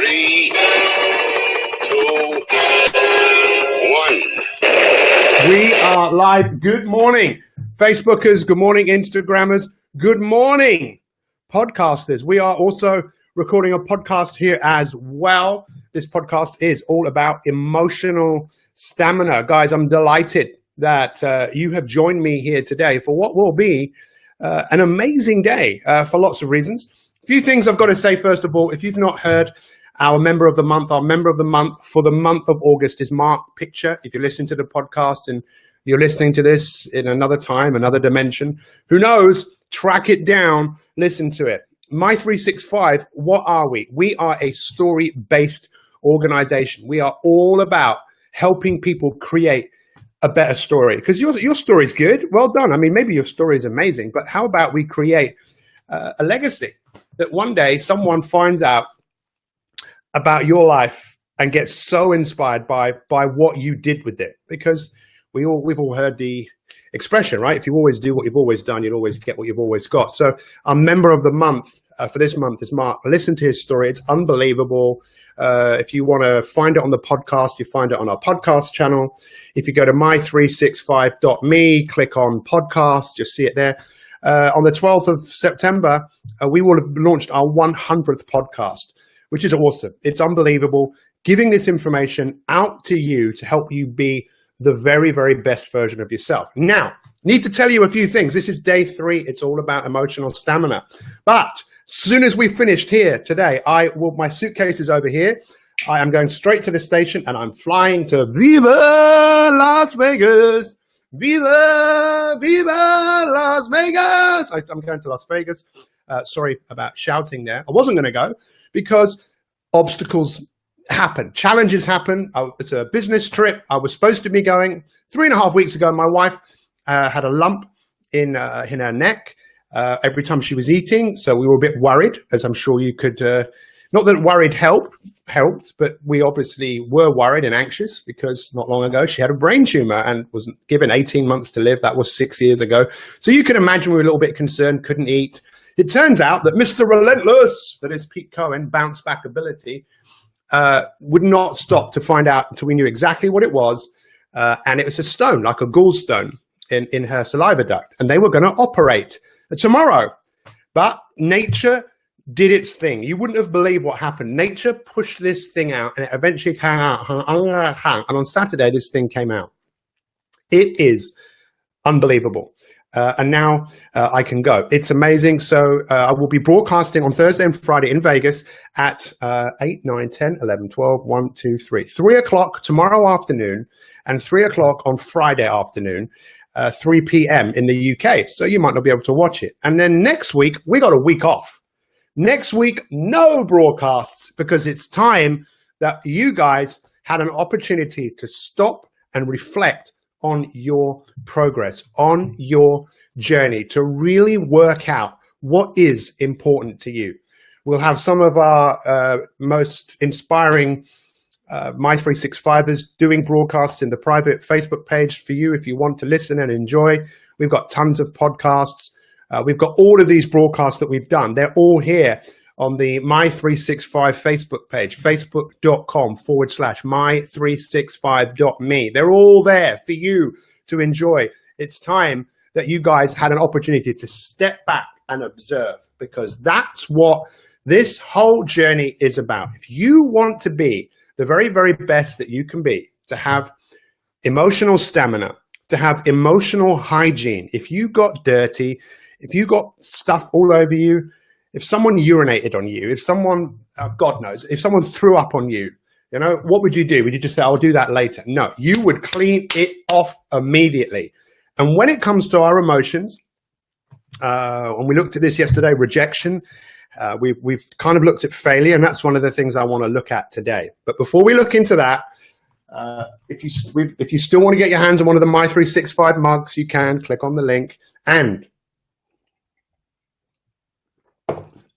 3, 2, 1. We are live. Good morning, Facebookers. Good morning, Instagrammers. Good morning, podcasters. We are also recording a podcast here as well. This podcast is all about emotional stamina. Guys, I'm delighted that you have joined me here today for what will be an amazing day for lots of reasons. A few things I've got to say. First of all, if you've not heard our member of the month for the month of August is Mark Pitcher. If you're listening to the podcast and you're listening to this in another time, another dimension, who knows, track it down, listen to it. My 365, what are we? We are a story-based organization. We are all about helping people create a better story, because your story is good. Well done. I mean, maybe your story is amazing, but how about we create a legacy that one day someone finds out about your life and gets so inspired by what you did with it? Because we've all heard the expression, right? If you always do what you've always done, you'll always get what you've always got. So our member of the month for this month is Mark. Listen to his story. It's unbelievable. If you want to find it on the podcast, you find it on our podcast channel. If you go to my365.me, click on podcast, you'll see it there. On the 12th of September, we will have launched our 100th podcast, which is awesome. It's unbelievable. Giving this information out to you to help you be the very, very best version of yourself. Now, need to tell you a few things. This is day 3. It's all about emotional stamina. But as soon as we finished here today, my suitcase is over here. I am going straight to the station and I'm flying to Viva Las Vegas. Viva, Viva Las Vegas. I'm going to Las Vegas. Sorry about shouting there. I wasn't going to go because obstacles happen. Challenges happen. It's a business trip. I was supposed to be going 3.5 weeks ago. My wife had a lump in her neck every time she was eating. So we were a bit worried, as I'm sure you could, not that worried helped, but we obviously were worried and anxious because not long ago she had a brain tumor and was given 18 months to live. That was 6 years ago. So you can imagine we were a little bit concerned, couldn't eat. It turns out that Mr. Relentless, that is Pete Cohen, Bouncebackability, would not stop to find out until we knew exactly what it was. And it was a stone, like a gallstone in her saliva duct. And they were going to operate tomorrow. But nature did its thing. You wouldn't have believed what happened. Nature pushed this thing out and it eventually came out. And on Saturday, this thing came out. It is unbelievable. And now I can go. It's amazing. So I will be broadcasting on Thursday and Friday in Vegas at 8, 9, 10, 11, 12, 1, 2, 3. 3 o'clock tomorrow afternoon and 3 o'clock on Friday afternoon, 3 p.m. in the UK. So you might not be able to watch it. And then next week, we got a week off. Next week, no broadcasts, because it's time that you guys had an opportunity to stop and reflect on your progress, on your journey, to really work out what is important to you. We'll have some of our most inspiring My365ers doing broadcasts in the private Facebook page for you if you want to listen and enjoy. We've got tons of podcasts. We've got all of these broadcasts that we've done. They're all here on the My365 Facebook page, facebook.com/my365.me. They're all there for you to enjoy. It's time that you guys had an opportunity to step back and observe, because that's what this whole journey is about. If you want to be the very, very best that you can be, to have emotional stamina, to have emotional hygiene, if you got dirty, if you got stuff all over you, if someone urinated on you, if someone, God knows, if someone threw up on you, you know, what would you do? Would you just say, I'll do that later? No, you would clean it off immediately. And when it comes to our emotions, when we looked at this yesterday, rejection, we've kind of looked at failure, and that's one of the things I want to look at today. But before we look into that, if you still want to get your hands on one of the My365 mugs, you can click on the link. And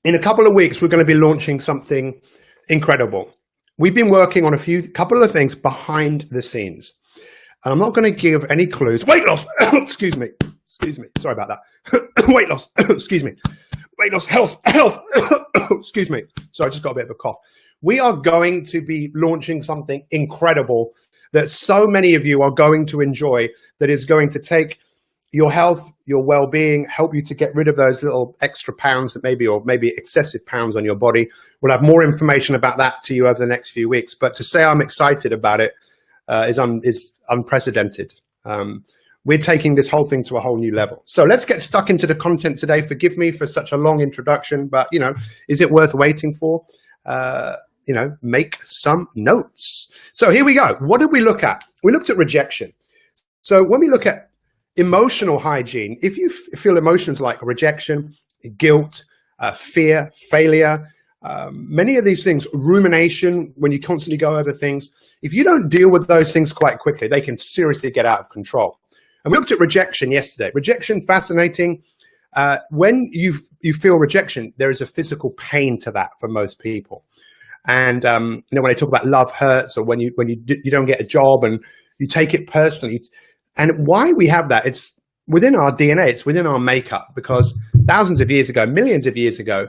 in a couple of weeks, we're going to be launching something incredible. We've been working on a couple of things behind the scenes. And I'm not going to give any clues. Weight loss. Excuse me. Sorry about that. Weight loss. Excuse me. weight loss, health. Excuse me. So I just got a bit of a cough. We are going to be launching something incredible that so many of you are going to enjoy, that is going to take your health, your well-being, help you to get rid of those little extra pounds that maybe, or maybe excessive pounds on your body. We'll have more information about that to you over the next few weeks. But to say I'm excited about it is unprecedented. We're taking this whole thing to a whole new level. So let's get stuck into the content today. Forgive me for such a long introduction, but is it worth waiting for? Make some notes. So here we go. What did we look at? We looked at rejection. So when we look at emotional hygiene, if you feel emotions like rejection, guilt, fear, failure, many of these things, rumination, when you constantly go over things, if you don't deal with those things quite quickly, they can seriously get out of control. And we looked at rejection yesterday. Rejection, fascinating. When you feel rejection, there is a physical pain to that for most people. And when I talk about love hurts, or when you don't get a job and you take it personally, and why we have that, it's within our DNA, it's within our makeup, because thousands of years ago, millions of years ago,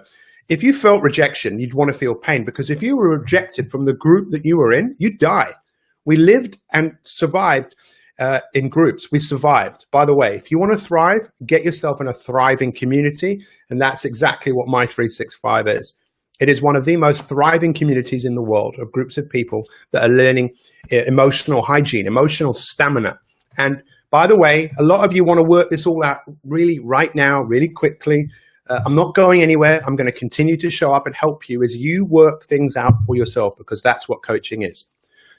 if you felt rejection, you'd want to feel pain, because if you were rejected from the group that you were in, you'd die. We lived and survived in groups. We survived. By the way, if you want to thrive, get yourself in a thriving community, and that's exactly what My 365 is. It is one of the most thriving communities in the world, of groups of people that are learning emotional hygiene, emotional stamina. And by the way, a lot of you want to work this all out really right now, really quickly. I'm not going anywhere. I'm going to continue to show up and help you as you work things out for yourself, because that's what coaching is.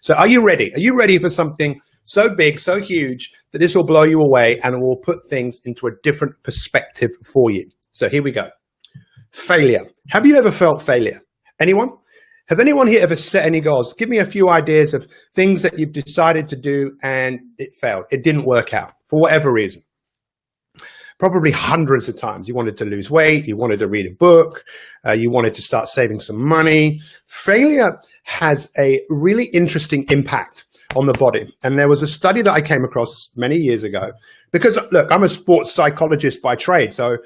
So are you ready? Are you ready for something so big, so huge, that this will blow you away and will put things into a different perspective for you? So here we go. Failure. Have you ever felt failure? Anyone? Have anyone here ever set any goals? Give me a few ideas of things that you've decided to do and it failed. It didn't work out for whatever reason. Probably hundreds of times. You wanted to lose weight. You wanted to read a book. You wanted to start saving some money. Failure has a really interesting impact on the body. And there was a study that I came across many years ago, because look, I'm a sports psychologist by trade. So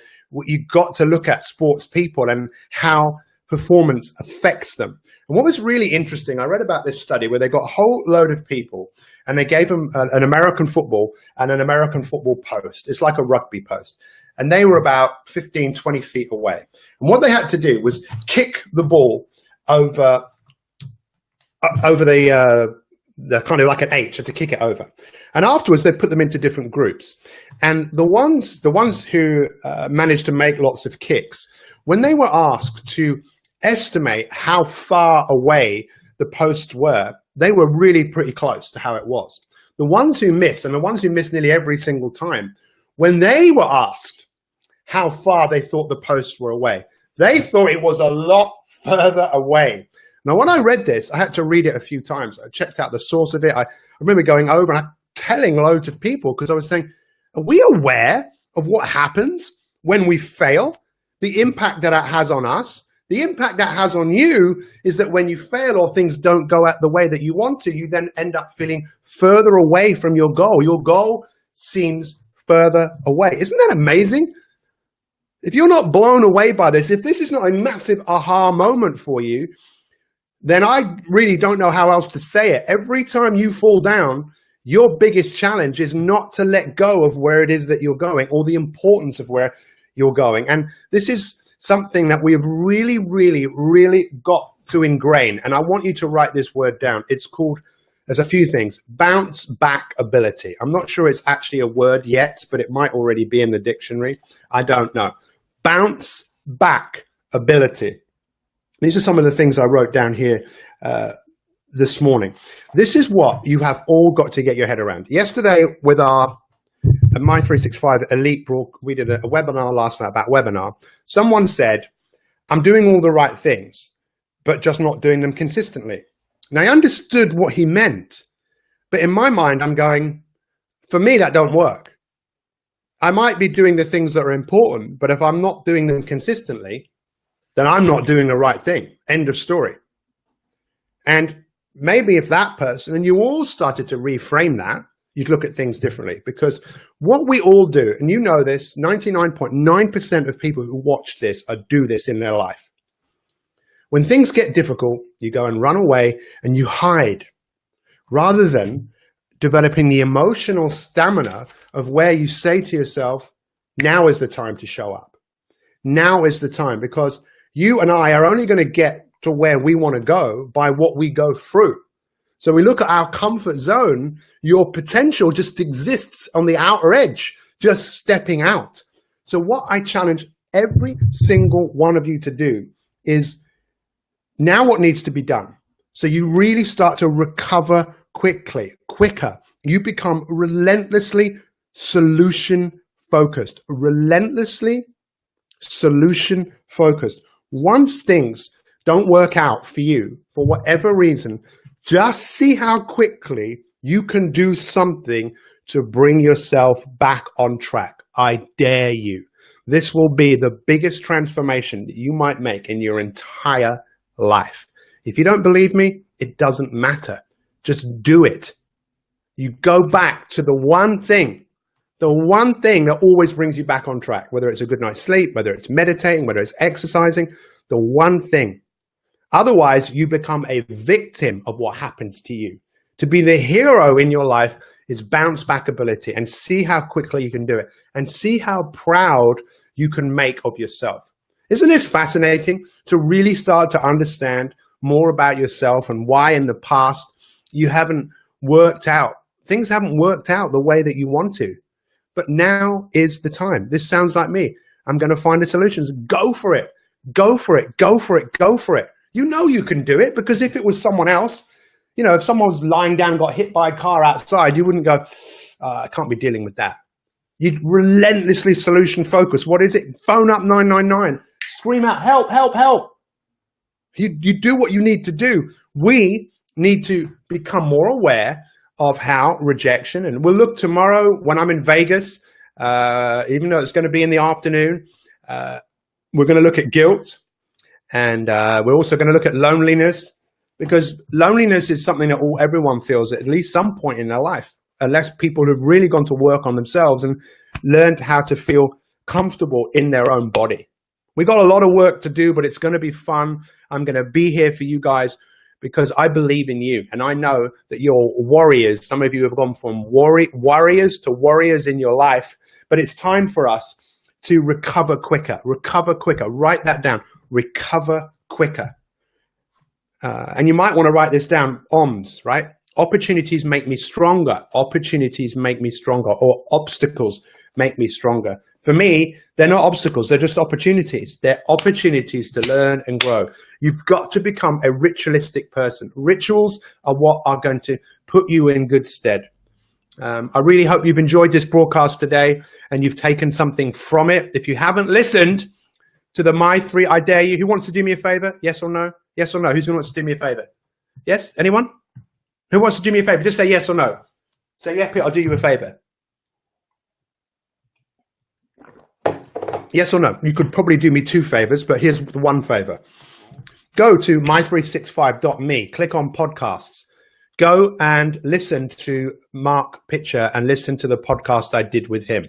you got to look at sports people and how performance affects them. And what was really interesting, I read about this study where they got a whole load of people and they gave them an American football and an American football post. It's like a rugby post. And they were about 15, 20 feet away. And what they had to do was kick the ball over the kind of like an H, to kick it over. And afterwards, they put them into different groups. And the ones who managed to make lots of kicks, when they were asked to estimate how far away the posts were, they were really pretty close to how it was. The ones who missed, and the ones who missed nearly every single time, when they were asked how far they thought the posts were away, they thought it was a lot further away. Now, when I read this, I had to read it a few times. I checked out the source of it. I remember going over and telling loads of people, because I was saying, are we aware of what happens when we fail? The impact that has on us, the impact that has on you, is that when you fail or things don't go out the way that you want to, you then end up feeling further away from your goal. Your goal seems further away. Isn't that amazing? If you're not blown away by this, if this is not a massive aha moment for you, then I really don't know how else to say it. Every time you fall down, your biggest challenge is not to let go of where it is that you're going, or the importance of where you're going. And this is something that we have really, really, really got to ingrain. And I want you to write this word down. It's called, there's a few things, bouncebackability. I'm not sure it's actually a word yet, but it might already be in the dictionary. I don't know. Bouncebackability. These are some of the things I wrote down here this morning. This is what you have all got to get your head around. Yesterday, with our My 365 Elite Brook, we did a webinar last night about webinar. Someone said, I'm doing all the right things, but just not doing them consistently. And I understood what he meant, but in my mind, I'm going, for me, that don't work. I might be doing the things that are important, but if I'm not doing them consistently, then I'm not doing the right thing. End of story. And maybe if that person, and you all started to reframe that, you'd look at things differently. Because what we all do, and you know this, 99.9% of people who watch this do this in their life. When things get difficult, you go and run away and you hide, rather than developing the emotional stamina of where you say to yourself, now is the time to show up. Now is the time, because you and I are only going to get to where we want to go by what we go through. So we look at our comfort zone, your potential just exists on the outer edge, just stepping out. So what I challenge every single one of you to do is now what needs to be done. So you really start to recover quicker. You become relentlessly solution focused, Once things don't work out for you, for whatever reason, just see how quickly you can do something to bring yourself back on track. I dare you. This will be the biggest transformation that you might make in your entire life. If you don't believe me, it doesn't matter. Just do it. You go back to the one thing that always brings you back on track, whether it's a good night's sleep, whether it's meditating, whether it's exercising, the one thing. Otherwise, you become a victim of what happens to you. To be the hero in your life is bouncebackability, and see how quickly you can do it, and see how proud you can make of yourself. Isn't this fascinating to really start to understand more about yourself and why in the past you haven't worked out, things haven't worked out the way that you want to? But now is the time. This sounds like me. I'm going to find the solutions. Go for it. Go for it. Go for it. Go for it. You know you can do it, because if it was someone else, you know, if someone was lying down and got hit by a car outside, you wouldn't go, I can't be dealing with that. You'd relentlessly solution focus. What is it? Phone up 999. Scream out, help, help, help. You do what you need to do. We need to become more aware of how rejection, and we'll look tomorrow when I'm in Vegas, even though it's going to be in the afternoon, we're going to look at guilt, and we're also going to look at loneliness, because loneliness is something that everyone feels at least some point in their life, unless people have really gone to work on themselves and learned how to feel comfortable in their own body. We got a lot of work to do, but it's going to be fun. I'm going to be here for you guys because I believe in you, and I know that you're warriors. Some of you have gone from warriors to warriors in your life, but it's time for us to recover quicker. Recover quicker. Write that down. Recover quicker. And you might want to write this down. OMS, right? Opportunities make me stronger. Opportunities make me stronger. Or obstacles make me stronger. For me, they're not obstacles. They're just opportunities. They're opportunities to learn and grow. You've got to become a ritualistic person. Rituals are what are going to put you in good stead. I really hope you've enjoyed this broadcast today and you've taken something from it. If you haven't listened to the My 3 I Dare You, who wants to do me a favor? Yes or no? Yes or no? Who's going to want to do me a favor? Yes? Anyone? Who wants to do me a favor? Just say yes or no. Say, yeah, Pete, I'll do you a favor. Yes or no? You could probably do me 2 favors, but here's the 1 favor. Go to my365.me, click on podcasts. Go and listen to Mark Pitcher and listen to the podcast I did with him.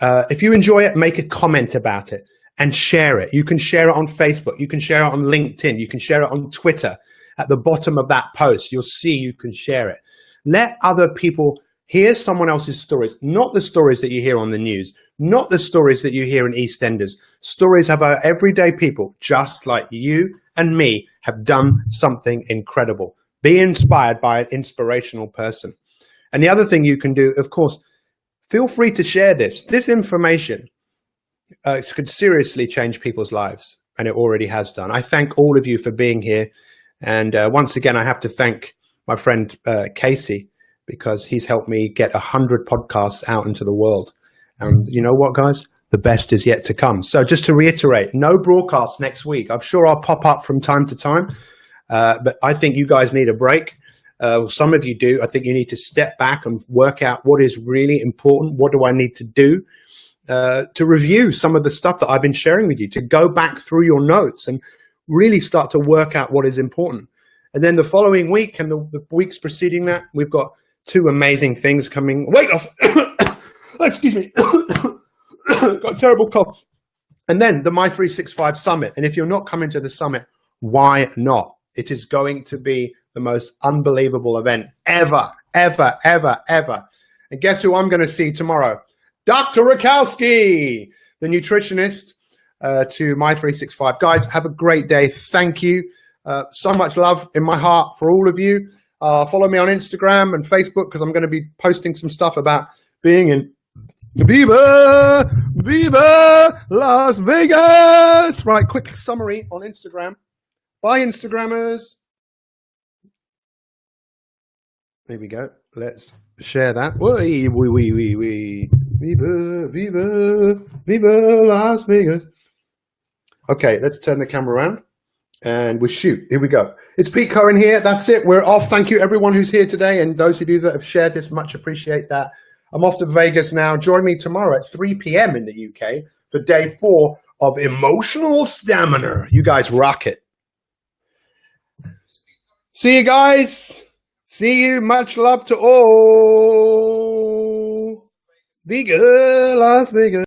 If you enjoy it, make a comment about it and share it. You can share it on Facebook. You can share it on LinkedIn. You can share it on Twitter. At the bottom of that post, you'll see you can share it. Let other people hear someone else's stories, not the stories that you hear on the news, not the stories that you hear in EastEnders. Stories about everyday people, just like you and me, have done something incredible. Be inspired by an inspirational person. And the other thing you can do, of course, feel free to share this. This information could seriously change people's lives, and it already has done. I thank all of you for being here. And once again, I have to thank my friend Casey, because he's helped me get 100 podcasts out into the world. And you know what, guys? The best is yet to come. So just to reiterate, no broadcast next week. I'm sure I'll pop up from time to time. But I think you guys need a break. Some of you do. I think you need to step back and work out what is really important. What do I need to do to review some of the stuff that I've been sharing with you, to go back through your notes and really start to work out what is important. And then the following week and the weeks preceding that, we've got Two amazing things coming. Weight loss. Excuse me. Got a terrible cough. And then the My365 Summit. And if you're not coming to the summit, why not? It is going to be the most unbelievable event ever, ever, ever, ever. And guess who I'm going to see tomorrow? Dr. Rakowski, the nutritionist to My365. Guys, have a great day. Thank you. So much love in my heart for all of you. Follow me on Instagram and Facebook because I'm going to be posting some stuff about being in Viva Las Vegas. Right, quick summary on Instagram. Bye, Instagrammers. There we go. Let's share that. Viva Las Vegas. Okay, let's turn the camera around and we'll shoot. Here we go. It's Pete Cohen here. That's it. We're off. Thank you, everyone who's here today, and those of you that have shared this. Much appreciate that. I'm off to Vegas now. Join me tomorrow at 3 p.m. in the UK for day 4 of Emotional Stamina. You guys rock it. See you guys. See you. Much love to all. Viva Las Vegas.